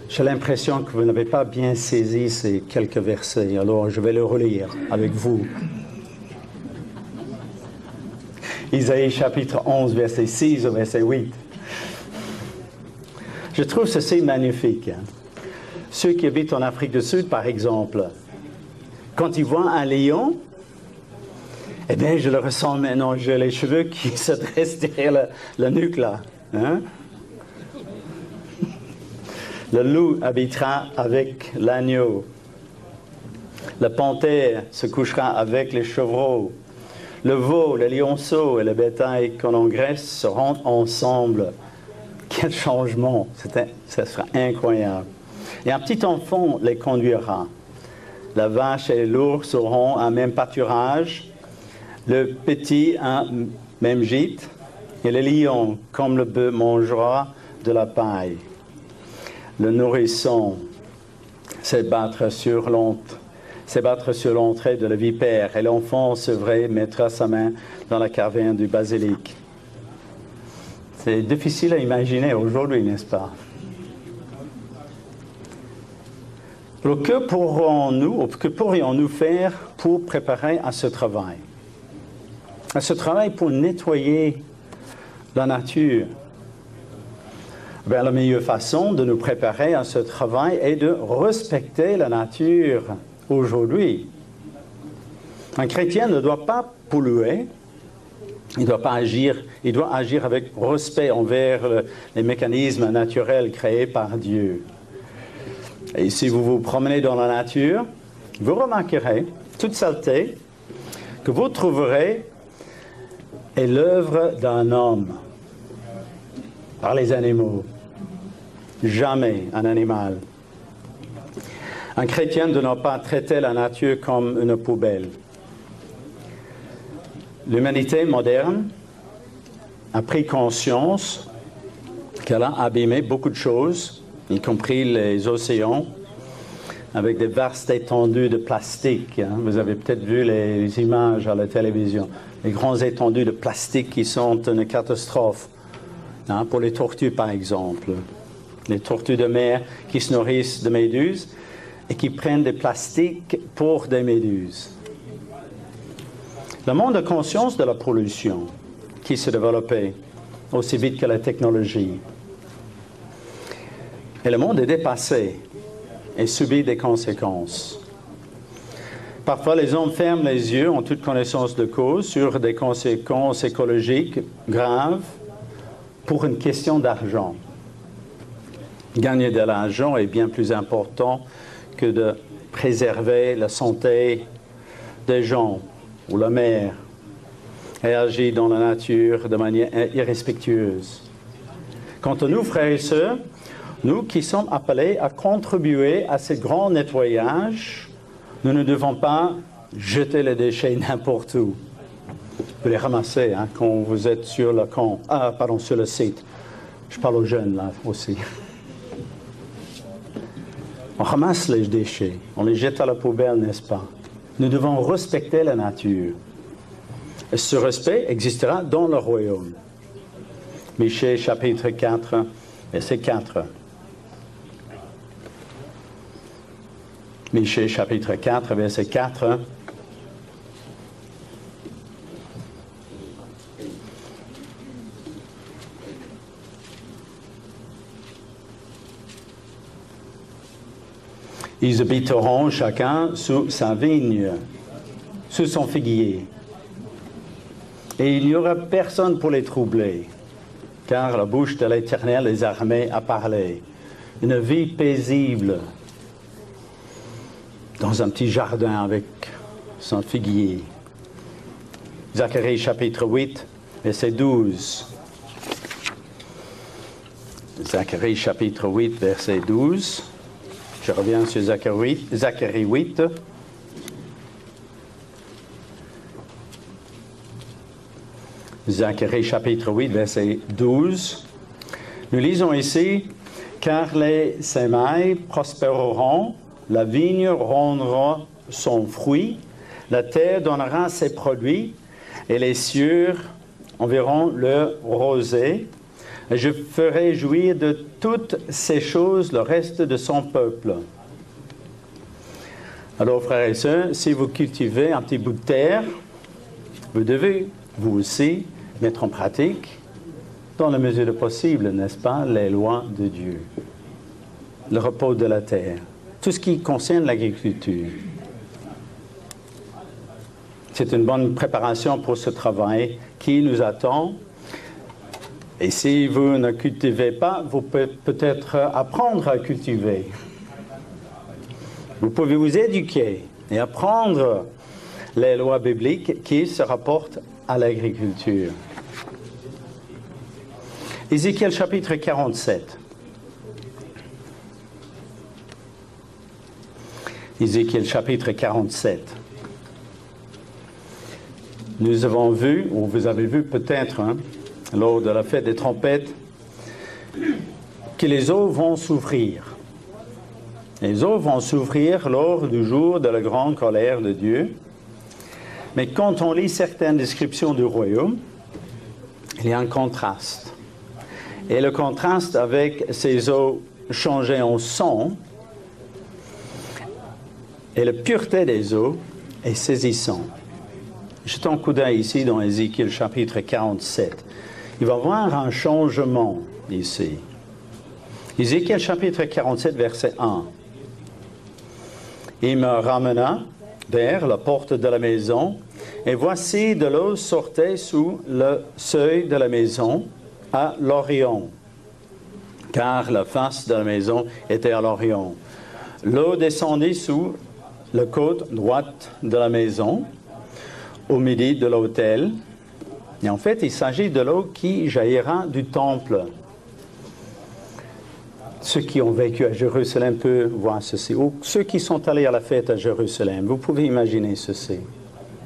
Speaker 1: J'ai l'impression que vous n'avez pas bien saisi ces quelques versets, alors je vais le relire avec vous. Isaïe chapitre 11, verset 6 au verset 8. Je trouve ceci magnifique. Ceux qui habitent en Afrique du Sud, par exemple, quand ils voient un lion, eh bien, je le ressens maintenant, j'ai les cheveux qui se dressent derrière la nuque, là. Hein? Le loup habitera avec l'agneau. La panthère se couchera avec les chevreaux. Le veau, le lionceau et le bétail qu'on engraisse seront ensemble. Quel changement! Ça sera incroyable. Et un petit enfant les conduira. La vache et l'ours auront un même pâturage. Le petit un même gîte. Et le lion, comme le bœuf, mangera de la paille. Le nourrisson s'abattra sur l'entrée de la vipère, et l'enfant sevré mettra sa main dans la caverne du basilic. C'est difficile à imaginer aujourd'hui, n'est-ce pas? Alors, que pourrions-nous faire pour préparer à ce travail? À ce travail pour nettoyer la nature? Bien, la meilleure façon de nous préparer à ce travail est de respecter la nature aujourd'hui. Un chrétien ne doit pas polluer, il doit agir avec respect envers les mécanismes naturels créés par Dieu. Et si vous vous promenez dans la nature, vous remarquerez toute saleté que vous trouverez est l'œuvre d'un homme par les animaux. Jamais un animal. Un chrétien ne doit pas traiter la nature comme une poubelle. L'humanité moderne a pris conscience qu'elle a abîmé beaucoup de choses, y compris les océans, avec des vastes étendues de plastique. Hein. Vous avez peut-être vu les images à la télévision. Les grands étendues de plastique qui sont une catastrophe. Hein, pour les tortues, par exemple. Les tortues de mer qui se nourrissent de méduses et qui prennent des plastiques pour des méduses. Le monde a conscience de la pollution qui s'est développée aussi vite que la technologie. Et le monde est dépassé et subit des conséquences. Parfois, les hommes ferment les yeux en toute connaissance de cause sur des conséquences écologiques graves pour une question d'argent. Gagner de l'argent est bien plus important que de préserver la santé des gens ou la mer et agir dans la nature de manière irrespectueuse. Quant à nous, frères et sœurs, nous qui sommes appelés à contribuer à ce grand nettoyage, nous ne devons pas jeter les déchets n'importe où. Vous les ramassez hein, quand vous êtes sur le camp. Sur le site. Je parle aux jeunes là aussi. On ramasse les déchets, on les jette à la poubelle, n'est-ce pas? Nous devons respecter la nature. Et ce respect existera dans le royaume. Michée chapitre 4, verset 4. Michée chapitre 4, verset 4. Ils habiteront chacun sous sa vigne, sous son figuier. Et il n'y aura personne pour les troubler, car la bouche de l'Éternel les armées a parlé. Une vie paisible dans un petit jardin avec son figuier. Zacharie chapitre 8, verset 12. Zacharie chapitre 8, verset 12. Je reviens sur Zacharie 8. Zacharie chapitre 8, verset 12. Nous lisons ici, « Car les semailles prospéreront, la vigne rendra son fruit, la terre donnera ses produits, et les cieux enverront leur rosée. Et je ferai jouir de toutes ces choses le reste de son peuple. » Alors, frères et sœurs, si vous cultivez un petit bout de terre, vous devez, vous aussi, mettre en pratique, dans la mesure du possible, n'est-ce pas, les lois de Dieu. Le repos de la terre. Tout ce qui concerne l'agriculture. C'est une bonne préparation pour ce travail qui nous attend. Et si vous ne cultivez pas, vous pouvez peut-être apprendre à cultiver. Vous pouvez vous éduquer et apprendre les lois bibliques qui se rapportent à l'agriculture. Ézéchiel chapitre 47. Ézéchiel chapitre 47. Nous avons vu, ou vous avez vu peut-être, lors de la fête des trompettes, que les eaux vont s'ouvrir. Les eaux vont s'ouvrir lors du jour de la grande colère de Dieu. Mais quand on lit certaines descriptions du royaume, il y a un contraste. Et le contraste avec ces eaux changées en sang et la pureté des eaux est saisissant. Jetons un coup d'œil ici dans Ézéchiel chapitre 47. Il va y avoir un changement ici. Ézéchiel chapitre 47, verset 1. Il me ramena vers la porte de la maison, et voici de l'eau sortait sous le seuil de la maison à l'Orient, car la face de la maison était à l'Orient. L'eau descendit sous la côte droite de la maison, au midi de l'autel. Et en fait, il s'agit de l'eau qui jaillira du temple. Ceux qui ont vécu à Jérusalem peuvent voir ceci. Ou ceux qui sont allés à la fête à Jérusalem, vous pouvez imaginer ceci.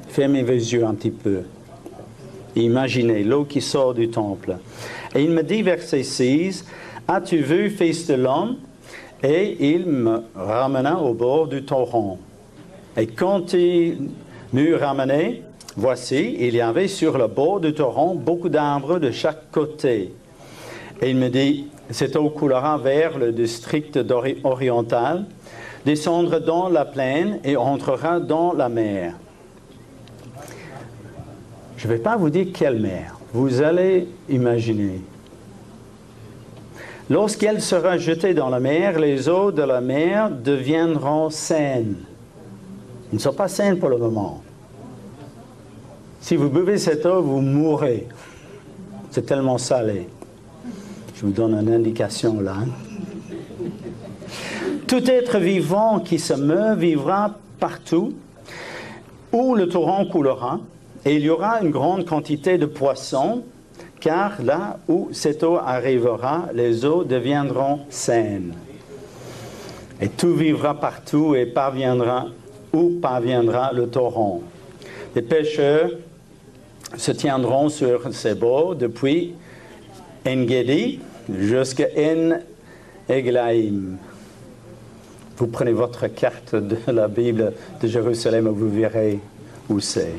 Speaker 1: Fermez vos yeux un petit peu. Imaginez l'eau qui sort du temple. Et il me dit, verset 6, « As-tu vu, fils de l'homme? Et il me ramena au bord du torrent. Et quand il m'eut ramené, voici, il y avait sur le bord du torrent beaucoup d'arbres de chaque côté. Et il me dit, cette eau coulera vers le district oriental, descendra dans la plaine et entrera dans la mer. Je ne vais pas vous dire quelle mer. Vous allez imaginer. Lorsqu'elle sera jetée dans la mer, les eaux de la mer deviendront saines. Elles ne sont pas saines pour le moment. Si vous buvez cette eau, vous mourrez. C'est tellement salé. Je vous donne une indication là. Tout être vivant qui se meut vivra partout où le torrent coulera, et il y aura une grande quantité de poissons, car là où cette eau arrivera, les eaux deviendront saines. Et tout vivra partout et parviendra où parviendra le torrent. Les pêcheurs se tiendront sur ces bords depuis En-Gedi jusqu'à En-Eglaïm. Vous prenez votre carte de la Bible de Jérusalem et vous verrez où c'est.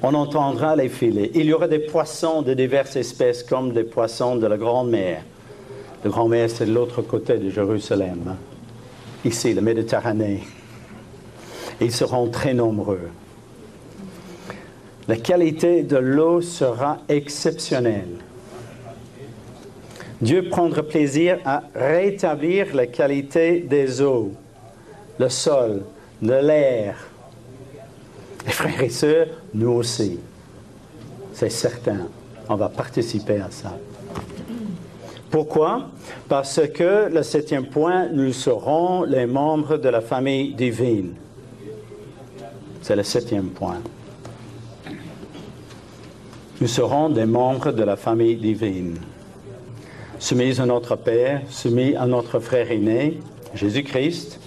Speaker 1: On entendra les filets. Il y aura des poissons de diverses espèces comme des poissons de la Grande Mer. La Grande Mer, c'est de l'autre côté de Jérusalem. Ici, la Méditerranée. Ils seront très nombreux. La qualité de l'eau sera exceptionnelle. Dieu prendra plaisir à rétablir la qualité des eaux, le sol, de l'air. Les frères et sœurs, nous aussi. C'est certain. On va participer à ça. Pourquoi? Parce que le 7e point, nous serons les membres de la famille divine. C'est le 7e point. Nous serons des membres de la famille divine. Soumis à notre Père, soumis à notre frère aîné, Jésus-Christ,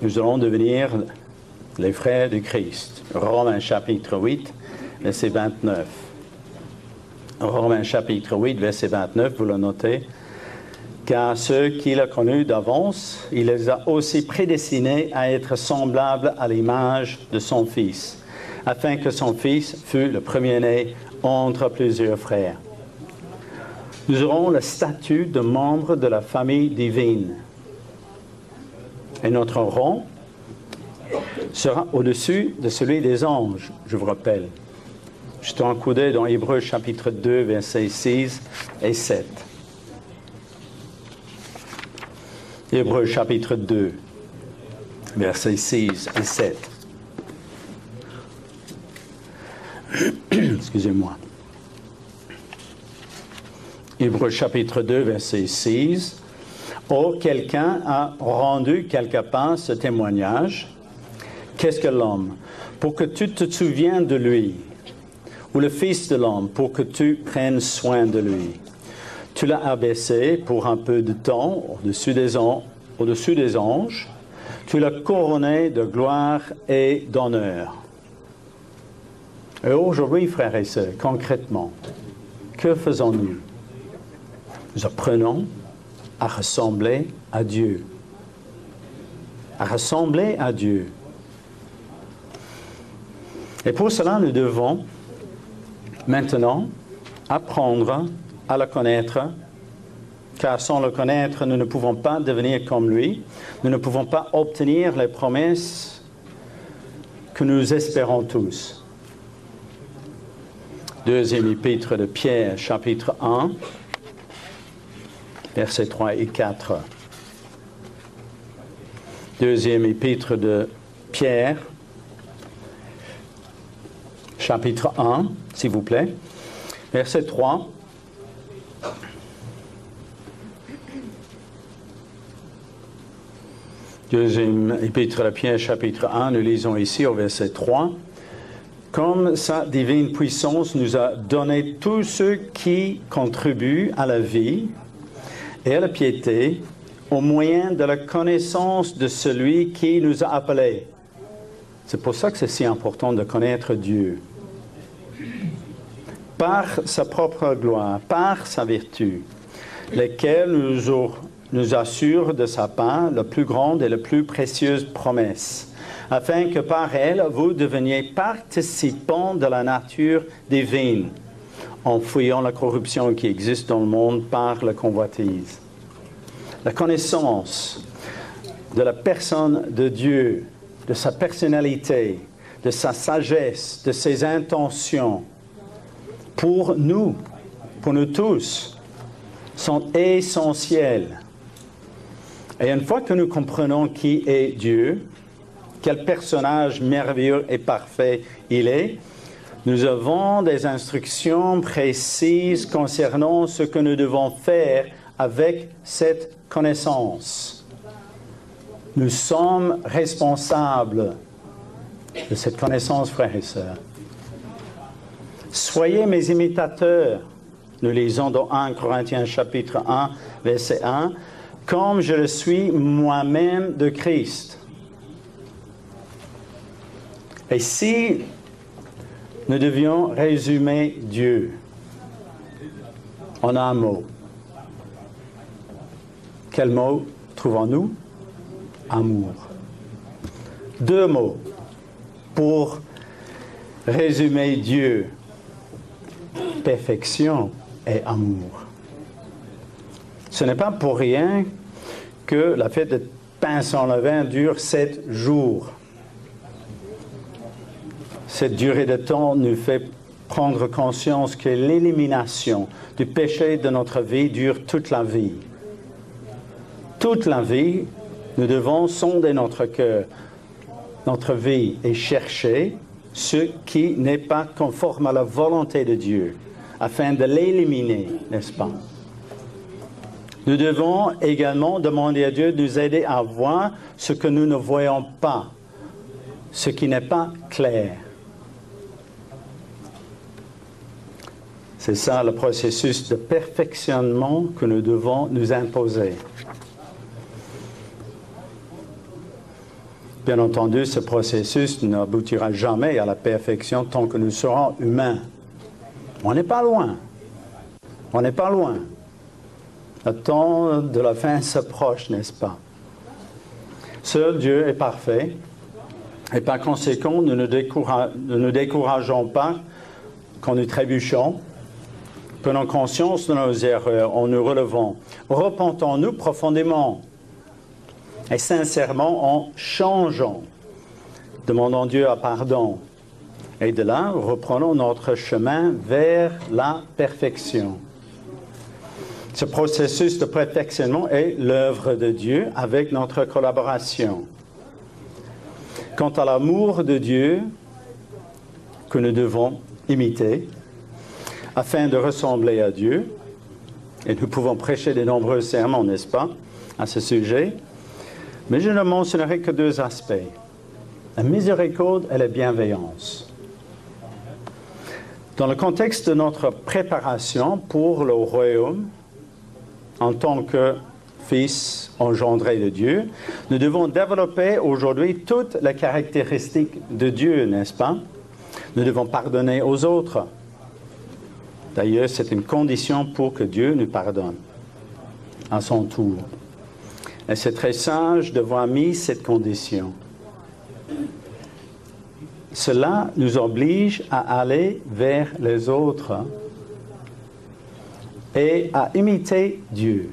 Speaker 1: nous allons devenir les frères du Christ. Romains chapitre 8, verset 29. Romains chapitre 8, verset 29, vous le notez. Car ceux qu'il a connus d'avance, il les a aussi prédestinés à être semblables à l'image de son Fils, afin que son Fils fût le premier-né entre plusieurs frères. Nous aurons le statut de membre de la famille divine. Et notre rang sera au-dessus de celui des anges, je vous rappelle. Jetez un coup d'œil dans Hébreux chapitre 2, versets 6 et 7. Hébreux chapitre 2, versets 6 et 7. Excusez-moi. Hébreux chapitre 2, verset 6. « Oh, quelqu'un a rendu quelque part ce témoignage. Qu'est-ce que l'homme? Pour que tu te souviennes de lui. Ou le Fils de l'homme, pour que tu prennes soin de lui. Tu l'as abaissé pour un peu de temps au-dessus des anges. Tu l'as couronné de gloire et d'honneur. » Et aujourd'hui, frères et sœurs, concrètement, que faisons-nous? Nous apprenons à ressembler à Dieu. À ressembler à Dieu. Et pour cela, nous devons maintenant apprendre à le connaître, car sans le connaître, nous ne pouvons pas devenir comme lui. Nous ne pouvons pas obtenir les promesses que nous espérons tous. Deuxième épître de Pierre, chapitre 1, versets 3 et 4. Deuxième épître de Pierre, chapitre 1, s'il vous plaît, verset 3. Deuxième épître de Pierre, chapitre 1, nous lisons ici au verset 3. Comme sa divine puissance nous a donné tout ce qui contribue à la vie et à la piété, au moyen de la connaissance de celui qui nous a appelés. C'est pour ça que c'est si important de connaître Dieu. Par sa propre gloire, par sa vertu, lesquelles nous assure de sa part la plus grande et la plus précieuse promesse, afin que par elle, vous deveniez participants de la nature divine, en fuyant la corruption qui existe dans le monde par la convoitise. La connaissance de la personne de Dieu, de sa personnalité, de sa sagesse, de ses intentions, pour nous tous, sont essentielles. Et une fois que nous comprenons qui est Dieu, quel personnage merveilleux et parfait il est, nous avons des instructions précises concernant ce que nous devons faire avec cette connaissance. Nous sommes responsables de cette connaissance, frères et sœurs. Soyez mes imitateurs, nous lisons dans 1 Corinthiens chapitre 1, verset 1, comme je le suis moi-même de Christ. Et si nous devions résumer Dieu en un mot, quel mot trouvons-nous? Amour. Deux mots pour résumer Dieu: perfection et amour. Ce n'est pas pour rien que la fête de pain sans levain dure 7 jours. Cette durée de temps nous fait prendre conscience que l'élimination du péché de notre vie dure toute la vie. Toute la vie, nous devons sonder notre cœur, notre vie et chercher ce qui n'est pas conforme à la volonté de Dieu, afin de l'éliminer, n'est-ce pas? Nous devons également demander à Dieu de nous aider à voir ce que nous ne voyons pas, ce qui n'est pas clair. C'est ça le processus de perfectionnement que nous devons nous imposer. Bien entendu, ce processus n'aboutira jamais à la perfection tant que nous serons humains. On n'est pas loin. On n'est pas loin. Le temps de la fin s'approche, n'est-ce pas? Seul Dieu est parfait. Et par conséquent, nous ne nous décourageons pas quand nous trébuchons. Prenons conscience de nos erreurs en nous relevant. Repentons-nous profondément et sincèrement en changeant. Demandons Dieu à pardon. Et de là, reprenons notre chemin vers la perfection. Ce processus de perfectionnement est l'œuvre de Dieu avec notre collaboration. Quant à l'amour de Dieu que nous devons imiter afin de ressembler à Dieu, et nous pouvons prêcher de nombreux sermons, n'est-ce pas, à ce sujet, mais je ne mentionnerai que 2 aspects, la miséricorde et la bienveillance. Dans le contexte de notre préparation pour le royaume, en tant que fils engendrés de Dieu, nous devons développer aujourd'hui toutes les caractéristiques de Dieu, n'est-ce pas? Nous devons pardonner aux autres. D'ailleurs, c'est une condition pour que Dieu nous pardonne à son tour. Et c'est très sage d'avoir mis cette condition. Cela nous oblige à aller vers les autres et à imiter Dieu.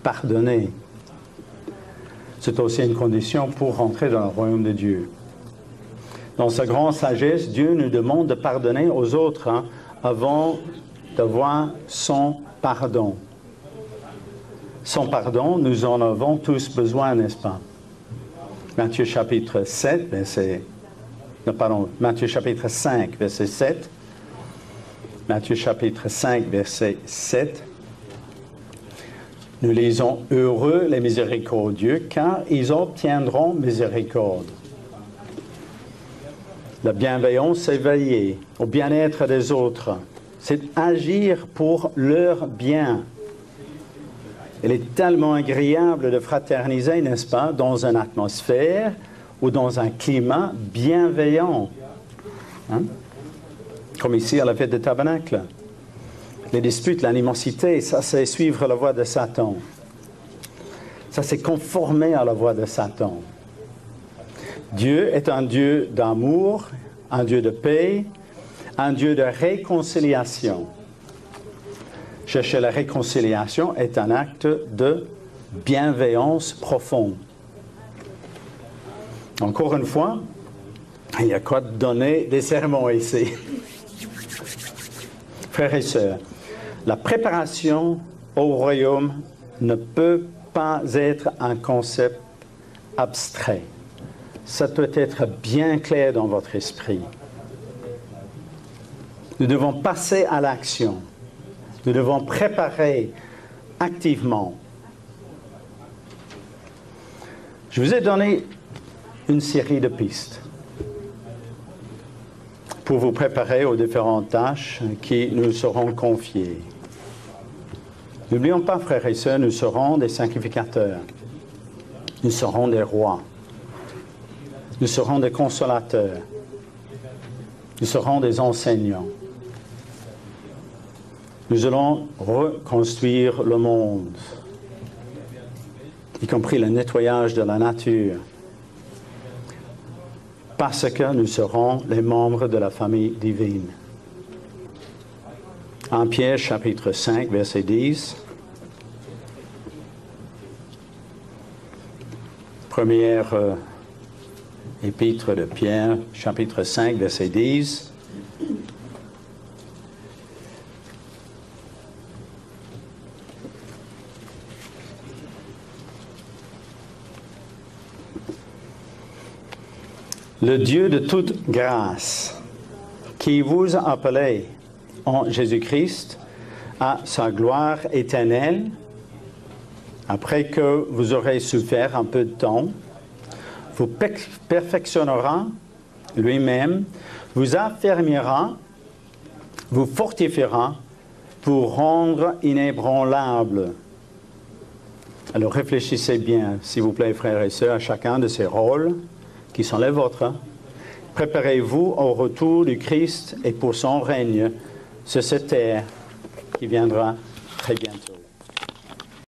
Speaker 1: Pardonner. C'est aussi une condition pour rentrer dans le royaume de Dieu. Dans sa grande sagesse, Dieu nous demande de pardonner aux autres avant d'avoir son pardon. Son pardon, nous en avons tous besoin, n'est-ce pas? Matthieu chapitre 7, Matthieu chapitre 5, verset 7. Matthieu chapitre 5, verset 7. Nous lisons « Heureux les miséricordieux, car ils obtiendront miséricorde. » La bienveillance, c'est veiller au bien-être des autres. C'est agir pour leur bien. Il est tellement agréable de fraterniser, n'est-ce pas, dans une atmosphère ou dans un climat bienveillant. Hein? Comme ici à la fête de Tabernacle. Les disputes, l'animosité, ça c'est suivre la voie de Satan. Ça c'est conformer à la voie de Satan. Dieu est un Dieu d'amour, un Dieu de paix, un Dieu de réconciliation. Chercher la réconciliation est un acte de bienveillance profonde. Encore une fois, il y a quoi de donner des sermons ici. Frères et sœurs, la préparation au royaume ne peut pas être un concept abstrait. Ça doit être bien clair dans votre esprit. Nous devons passer à l'action. Nous devons préparer activement. Je vous ai donné une série de pistes pour vous préparer aux différentes tâches qui nous seront confiées. N'oublions pas, frères et sœurs, nous serons des sacrificateurs. Nous serons des rois. Nous serons des consolateurs. Nous serons des enseignants. Nous allons reconstruire le monde, y compris le nettoyage de la nature, parce que nous serons les membres de la famille divine. 1 Pierre, chapitre 5, verset 10. Première épître de Pierre, chapitre 5, verset 10. Le Dieu de toute grâce, qui vous a appelé en Jésus-Christ à sa gloire éternelle, après que vous aurez souffert un peu de temps, vous perfectionnera lui-même, vous affermira, vous fortifiera pour rendre inébranlable. Alors réfléchissez bien, s'il vous plaît, frères et sœurs, à chacun de ces rôles qui sont les vôtres. Préparez-vous au retour du Christ et pour son règne sur cette terre qui viendra très bientôt.